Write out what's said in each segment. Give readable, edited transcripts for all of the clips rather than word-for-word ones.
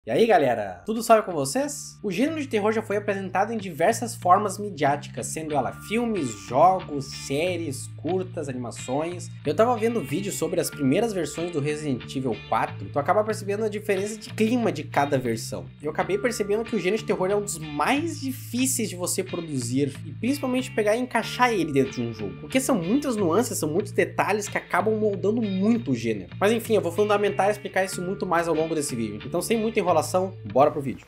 E aí galera, tudo salve com vocês? O gênero de terror já foi apresentado em diversas formas midiáticas, sendo ela filmes, jogos, séries, curtas, animações. Eu tava vendo vídeos sobre as primeiras versões do Resident Evil 4, tu acaba percebendo a diferença de clima de cada versão. Eu acabei percebendo que o gênero de terror é um dos mais difíceis de você produzir, e principalmente pegar e encaixar ele dentro de um jogo, porque são muitas nuances, são muitos detalhes que acabam moldando muito o gênero. Mas enfim, eu vou fundamentar e explicar isso muito mais ao longo desse vídeo, então sem muita enrolação, bora pro vídeo.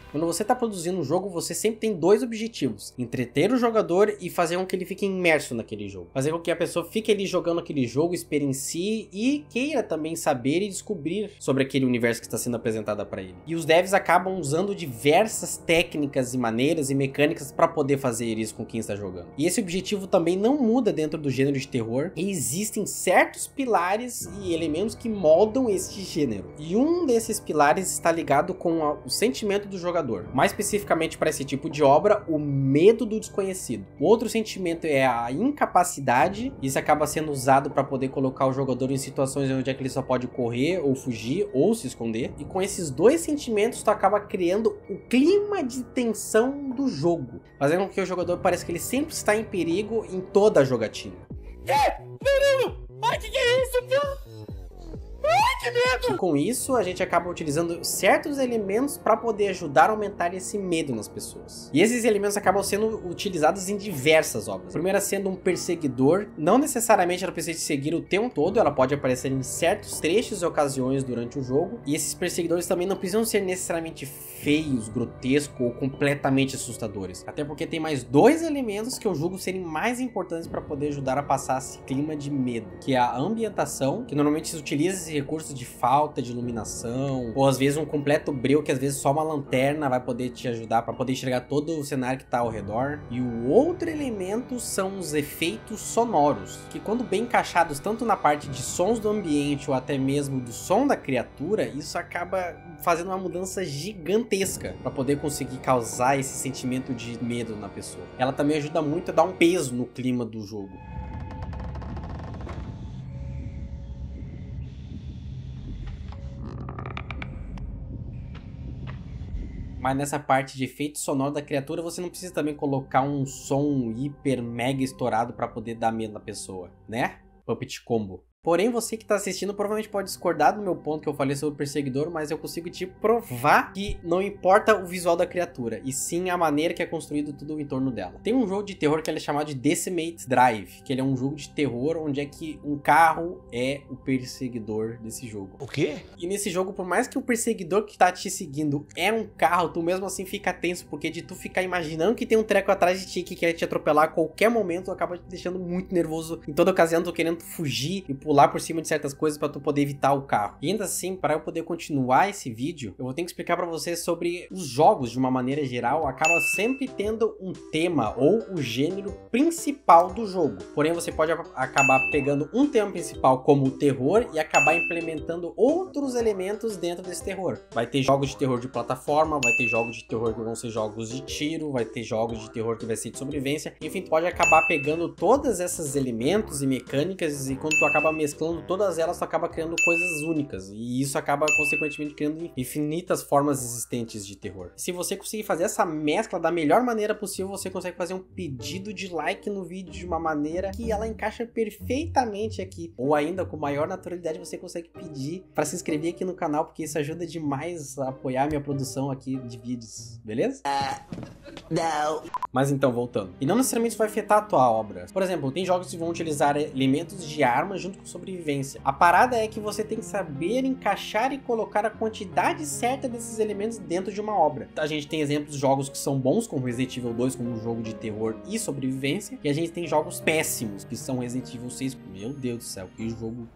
Quando você está produzindo um jogo, você sempre tem dois objetivos: entreter o jogador e fazer com que ele fique imerso naquele jogo. Fazer com que a pessoa fique ali jogando aquele jogo, experiencie e queira também saber e descobrir sobre aquele universo que está sendo apresentado para ele. E os devs acabam usando diversas técnicas e maneiras e mecânicas para poder fazer isso com quem está jogando. E esse objetivo também não muda dentro do gênero de terror. E existem certos pilares e elementos que moldam este gênero. E um desses pilares está ligado com o sentimento do jogador. Mais especificamente para esse tipo de obra, o medo do desconhecido. O outro sentimento é a incapacidade. Isso acaba sendo usado para poder colocar o jogador em situações onde é que ele só pode correr ou fugir ou se esconder. E com esses dois sentimentos, tu acaba criando o clima de tensão do jogo, fazendo com que o jogador pareça que ele sempre está em perigo em toda a jogatina. Ai, que é isso, filho? Ai, que medo! E com isso, a gente acaba utilizando certos elementos para poder ajudar a aumentar esse medo nas pessoas. E esses elementos acabam sendo utilizados em diversas obras. A primeira sendo um perseguidor. Não necessariamente ela precisa seguir o tempo todo, ela pode aparecer em certos trechos e ocasiões durante o jogo. E esses perseguidores também não precisam ser necessariamente feios, grotescos ou completamente assustadores. Até porque tem mais dois elementos que eu julgo serem mais importantes para poder ajudar a passar esse clima de medo, que é a ambientação, que normalmente se utiliza esse recurso de falta de iluminação, ou às vezes um completo breu, que às vezes só uma lanterna vai poder te ajudar para poder enxergar todo o cenário que está ao redor. E o outro elemento são os efeitos sonoros, que quando bem encaixados tanto na parte de sons do ambiente ou até mesmo do som da criatura, isso acaba fazendo uma mudança gigantesca para poder conseguir causar esse sentimento de medo na pessoa. Ela também ajuda muito a dar um peso no clima do jogo. Mas nessa parte de efeito sonoro da criatura, você não precisa também colocar um som hiper mega estourado para poder dar medo na pessoa, né? Puppet Combo. Porém, você que está assistindo provavelmente pode discordar do meu ponto que eu falei sobre o perseguidor, mas eu consigo te provar que não importa o visual da criatura, e sim a maneira que é construído tudo em torno dela. Tem um jogo de terror que ele é chamado de Decimate Drive, que ele é um jogo de terror onde é que um carro é o perseguidor desse jogo. O quê? E nesse jogo, por mais que o perseguidor que tá te seguindo é um carro, tu mesmo assim fica tenso, porque de tu ficar imaginando que tem um treco atrás de ti que quer te atropelar a qualquer momento, acaba te deixando muito nervoso. Em toda ocasião, tu querendo fugir e pular por cima de certas coisas para tu poder evitar o carro. E ainda assim, para eu poder continuar esse vídeo, eu vou ter que explicar para vocês sobre os jogos de uma maneira geral. Acaba sempre tendo um tema ou o gênero principal do jogo. Porém, você pode acabar pegando um tema principal como o terror e acabar implementando outros elementos dentro desse terror. Vai ter jogos de terror de plataforma, vai ter jogos de terror que vão ser jogos de tiro, vai ter jogos de terror que vai ser de sobrevivência. Enfim, tu pode acabar pegando todos esses elementos e mecânicas, e quando tu acaba mesclando todas elas, tu acaba criando coisas únicas, e isso acaba consequentemente criando infinitas formas existentes de terror. Se você conseguir fazer essa mescla da melhor maneira possível, você consegue fazer um pedido de like no vídeo de uma maneira que ela encaixa perfeitamente aqui, ou ainda com maior naturalidade você consegue pedir para se inscrever aqui no canal, porque isso ajuda demais a apoiar minha produção aqui de vídeos, beleza? Não. Mas então, voltando. E não necessariamente isso vai afetar a tua obra. Por exemplo, tem jogos que vão utilizar elementos de arma junto com sobrevivência. A parada é que você tem que saber encaixar e colocar a quantidade certa desses elementos dentro de uma obra. A gente tem exemplos de jogos que são bons, como Resident Evil 2, como um jogo de terror e sobrevivência. E a gente tem jogos péssimos, que são Resident Evil 6. Meu Deus do céu, que jogo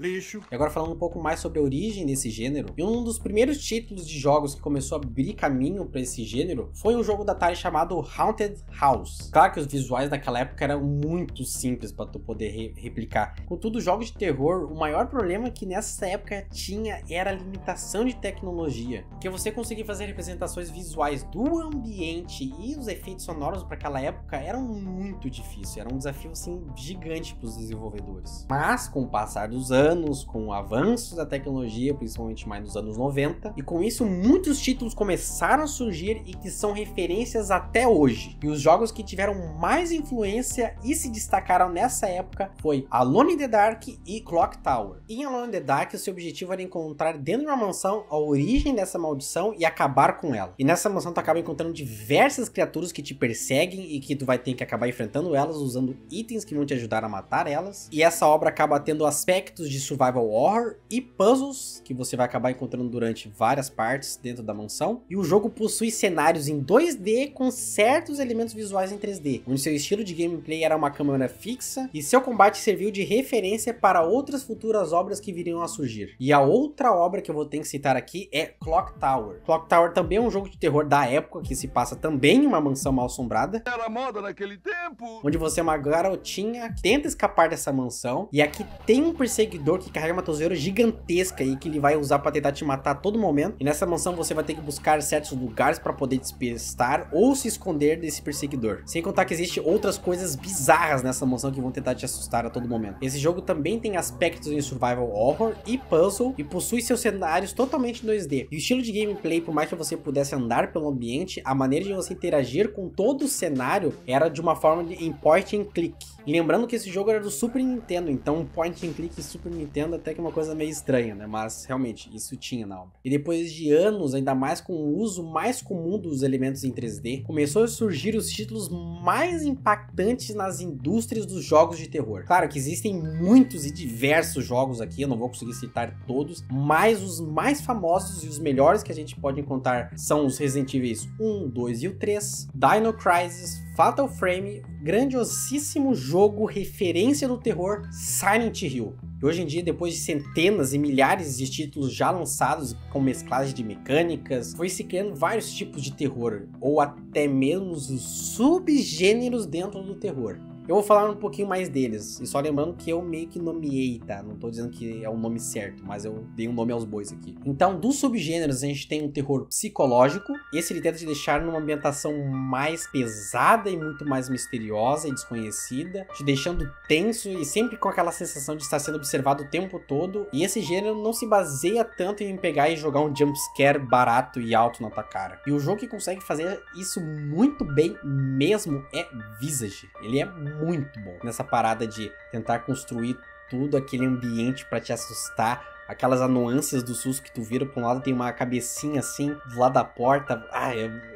lixo. E agora falando um pouco mais sobre a origem desse gênero, e um dos primeiros títulos de jogos que começou a abrir caminho para esse gênero foi um jogo da Atari chamado Haunted House. Claro que os visuais daquela época eram muito simples para tu poder replicar. Contudo, jogos de terror, o maior problema que nessa época tinha era a limitação de tecnologia, porque você conseguir fazer representações visuais do ambiente e os efeitos sonoros para aquela época eram muito difíceis, era um desafio assim gigante para os desenvolvedores. Mas com o passar dos anos, com o avanço da tecnologia, principalmente mais nos anos 90, e com isso muitos títulos começaram a surgir e que são referências até hoje. E os jogos que tiveram mais influência e se destacaram nessa época foi Alone in the Dark e Clock Tower. Em Alone in the Dark, o seu objetivo era encontrar dentro de uma mansão a origem dessa maldição e acabar com ela. E nessa mansão tu acaba encontrando diversas criaturas que te perseguem e que tu vai ter que acabar enfrentando elas usando itens que vão te ajudar a matar elas. E essa obra acaba tendo aspectos de survival horror e puzzles que você vai acabar encontrando durante várias partes dentro da mansão. E o jogo possui cenários em 2D com certos elementos visuais em 3D, onde seu estilo de gameplay era uma câmera fixa e seu combate serviu de referência para outras futuras obras que viriam a surgir. E a outra obra que eu vou ter que citar aqui é Clock Tower. Clock Tower também é um jogo de terror da época que se passa também em uma mansão mal assombrada. Era moda naquele tempo. Onde você é uma garotinha que tenta escapar dessa mansão e aqui tem um perseguidor que carrega uma toseira gigantesca e que ele vai usar para tentar te matar a todo momento. E nessa mansão você vai ter que buscar certos lugares para poder despistar ou se esconder desse perseguidor. Sem contar que existem outras coisas bizarras nessa mansão que vão tentar te assustar a todo momento. Esse jogo também tem aspectos em survival horror e puzzle e possui seus cenários totalmente 2D. E o estilo de gameplay, por mais que você pudesse andar pelo ambiente, a maneira de você interagir com todo o cenário era de uma forma em point and click. E lembrando que esse jogo era do Super Nintendo, então point and click e Super Nintendo até que é uma coisa meio estranha, né? Mas realmente, isso tinha na obra. E depois de anos, ainda mais com o uso mais comum dos elementos em 3D, começou a surgir os títulos mais impactantes nas indústrias dos jogos de terror. Claro que existem muitos e diversos jogos aqui, eu não vou conseguir citar todos, mas os mais famosos e os melhores que a gente pode encontrar são os Resident Evil 1, 2 e o 3, Dino Crisis, Fatal Frame, grandiosíssimo jogo referência do terror Silent Hill. E hoje em dia, depois de centenas e milhares de títulos já lançados com mesclagem de mecânicas, foi se criando vários tipos de terror, ou até mesmo os subgêneros dentro do terror. Eu vou falar um pouquinho mais deles, e só lembrando que eu meio que nomeei, tá? Não tô dizendo que é o nome certo, mas eu dei um nome aos bois aqui. Então, dos subgêneros, a gente tem um terror psicológico. Esse ele tenta te deixar numa ambientação mais pesada e muito mais misteriosa e desconhecida, te deixando tenso e sempre com aquela sensação de estar sendo observado o tempo todo. E esse gênero não se baseia tanto em pegar e jogar um jumpscare barato e alto na tua cara. E o jogo que consegue fazer isso muito bem mesmo é Visage. Ele é muito bom nessa parada de tentar construir tudo aquele ambiente pra te assustar, aquelas nuances do susto que tu vira pra um lado, tem uma cabecinha assim do lado da porta.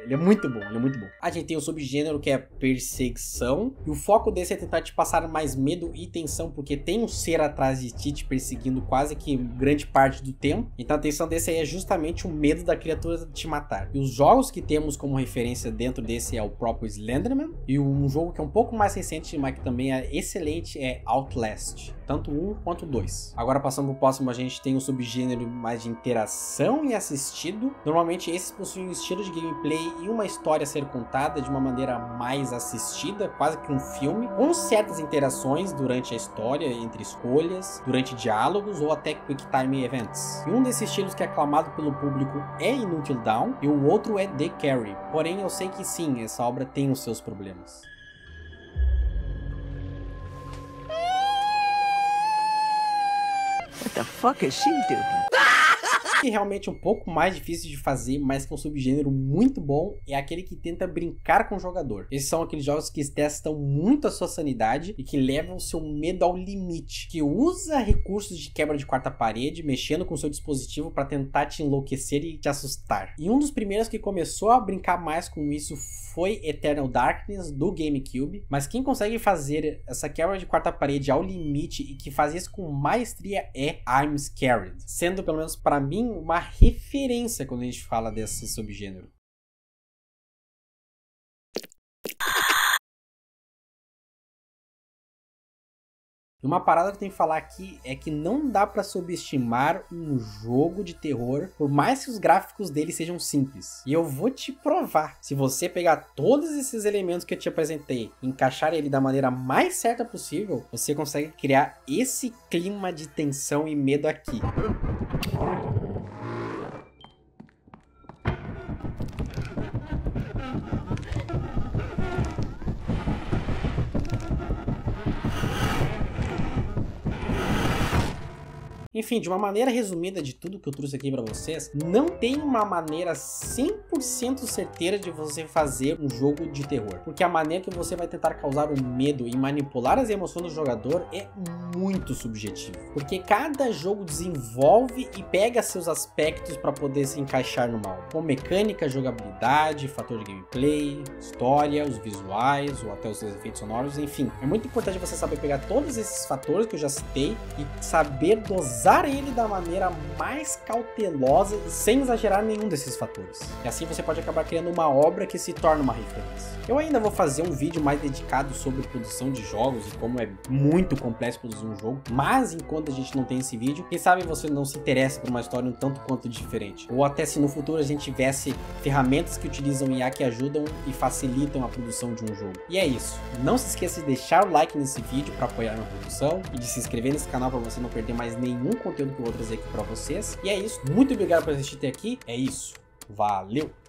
Ele é muito bom, ele é muito bom. A gente tem um subgênero que é perseguição, e o foco desse é tentar te passar mais medo e tensão, porque tem um ser atrás de ti te perseguindo quase que grande parte do tempo. Então a tensão desse aí é justamente o medo da criatura de te matar. E os jogos que temos como referência dentro desse é o próprio Slenderman, e um jogo que é um pouco mais recente, mas que também é excelente, é Outlast. Tanto um quanto dois. Agora passando pro próximo, a gente tem um subgênero mais de interação e assistido. Normalmente esses possuem um estilo de gameplay e uma história a ser contada de uma maneira mais assistida, quase que um filme, com certas interações durante a história, entre escolhas, durante diálogos ou até quick time events. E um desses estilos que é aclamado pelo público é Until Dawn e o outro é The Carry. Porém, eu sei que sim, essa obra tem os seus problemas. What the fuck is she doing? Que realmente é um pouco mais difícil de fazer, mas que é um subgênero muito bom, é aquele que tenta brincar com o jogador. Esses são aqueles jogos que testam muito a sua sanidade e que levam o seu medo ao limite, que usa recursos de quebra de quarta parede, mexendo com o seu dispositivo para tentar te enlouquecer e te assustar. E um dos primeiros que começou a brincar mais com isso foi Eternal Darkness do GameCube, mas quem consegue fazer essa quebra de quarta parede ao limite e que faz isso com maestria é I'm Scared, sendo pelo menos para mim uma referência quando a gente fala desse subgênero. E uma parada que eu tenho que falar aqui é que não dá pra subestimar um jogo de terror, por mais que os gráficos dele sejam simples. E eu vou te provar. Se você pegar todos esses elementos que eu te apresentei e encaixar ele da maneira mais certa possível, você consegue criar esse clima de tensão e medo aqui. Enfim, de uma maneira resumida de tudo que eu trouxe aqui pra vocês, não tem uma maneira 100% certeira de você fazer um jogo de terror. Porque a maneira que você vai tentar causar o medo e manipular as emoções do jogador é muito subjetivo. Porque cada jogo desenvolve e pega seus aspectos para poder se encaixar numa obra. Com mecânica, jogabilidade, fator de gameplay, história, os visuais ou até os efeitos sonoros, enfim. É muito importante você saber pegar todos esses fatores que eu já citei e saber dosar ele da maneira mais cautelosa, sem exagerar nenhum desses fatores. E assim você pode acabar criando uma obra que se torna uma referência. Eu ainda vou fazer um vídeo mais dedicado sobre produção de jogos e como é muito complexo produzir um jogo, mas enquanto a gente não tem esse vídeo, quem sabe você não se interessa por uma história um tanto quanto diferente. Ou até se no futuro a gente tivesse ferramentas que utilizam IA que ajudam e facilitam a produção de um jogo. E é isso. Não se esqueça de deixar o like nesse vídeo para apoiar a minha produção e de se inscrever nesse canal para você não perder mais nenhum conteúdo que eu vou trazer aqui para vocês. E é isso. Muito obrigado por assistir até aqui. É isso. Valeu!